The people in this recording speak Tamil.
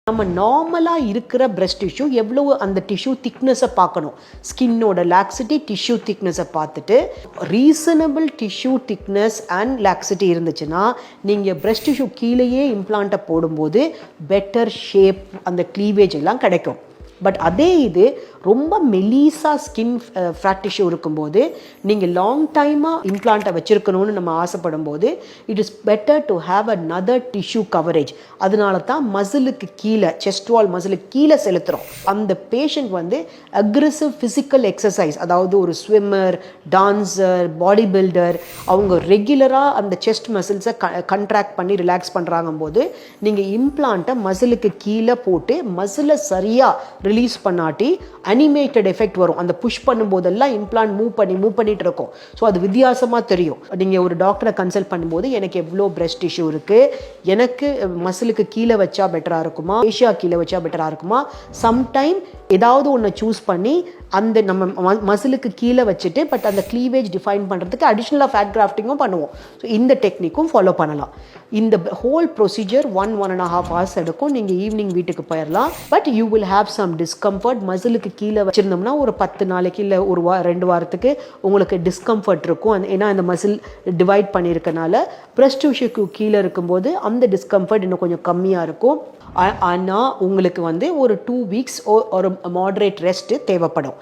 நம்ம நார்மலாக இருக்கிற பிரெஸ்ட் டிஷ்யூ எவ்வளவு அந்த டிஷ்யூ திக்னஸை பார்க்கணும். ஸ்கின்னோட லாக்ஸிட்டி, டிஷ்யூ திக்னஸை பார்த்துட்டு reasonable tissue thickness and laxity இருந்துச்சுன்னா நீங்கள் பிரெஸ்ட் டிஷ்யூ கீழேயே இம்ப்ளான்ட்டை போடும்போது பெட்டர் ஷேப், அந்த க்ளீவேஜ் எல்லாம் கிடைக்கும். பட் அதே இது ரொம்ப மெலீஸா ஸ்கின் ஃப்ளாட் டிஷ்யூ இருக்கும்போது நீங்கள் லாங் டைமாக இம்ப்ளான்ட்டை வச்சுருக்கணும்னு நம்ம ஆசைப்படும் போது it is better to have another tissue coverage. அதனால தான் மசிலுக்கு கீழே, செஸ்ட் வால் மசிலுக்கு கீழே செலுத்துகிறோம். அந்த பேஷண்ட் வந்து அக்ரெசிவ் ஃபிசிக்கல் எக்ஸசைஸ், அதாவது ஒரு ஸ்விம்மர், டான்ஸர், பாடி பில்டர், அவங்க ரெகுலராக அந்த செஸ்ட் மசில்ஸை கண்ட்ராக்ட் பண்ணி ரிலாக்ஸ் பண்ணுறாங்க போது நீங்கள் இம்ப்ளான்ட்டை மசிலுக்கு கீழே போட்டு மசிலை சரியாக ரிலீஸ் பண்ணாட்டி அனிமேட்டட் எஃபெக்ட் வரும். அந்த புஷ் பண்ணும்போதெல்லாம் இம்ப்ளான்ட் மூவ் பண்ணிட்டு இருக்கும். ஸோ அது வித்தியாசமாக தெரியும். நீங்கள் ஒரு டாக்டரை கன்சல்ட் பண்ணும்போது எனக்கு எவ்வளோ பிரெஸ்ட் டிஷ்யூ இருக்குது, எனக்கு மசிலுக்கு கீழே வச்சா பெட்டராக இருக்குமா, ஏஷியா கீழே வச்சா பெட்டராக இருக்குமா, சம்டைம் ஏதாவது ஒன்று சூஸ் பண்ணி அந்த நம்ம மசிலுக்கு கீழே வச்சுட்டு பட் அந்த க்ளீவேஜ் டிஃபைன் பண்ணுறதுக்கு அடிஷ்னலாக ஃபேட் கிராஃப்டிங்கும் பண்ணுவோம். ஸோ இந்த டெக்னிக்கும் ஃபாலோ பண்ணலாம். இந்த ஹோல் ப்ரொசீஜர் 1.5 hours எடுக்கும். நீங்கள் ஈவினிங் வீட்டுக்கு போயிடலாம். But you will have some discomfort. மசிலுக்கு கீழே வச்சுருந்தோம்னா ஒரு 10 நாளைக்கு இல்லை ஒரு 2 வாரத்துக்கு உங்களுக்கு டிஸ்கம்ஃபர்ட் இருக்கும். ஏன்னா அந்த மசில் டிவைட் பண்ணியிருக்கனால பிரெஸ்ட் டிஷ்யூக்கு கீழே இருக்கும்போது அந்த டிஸ்கம்ஃபர்ட் இன்னும் கொஞ்சம் கம்மியாக இருக்கும். ஆனால் உங்களுக்கு வந்து ஒரு 2 weeks ஒரு மாடரேட் ரெஸ்ட்டு தேவைப்படும்.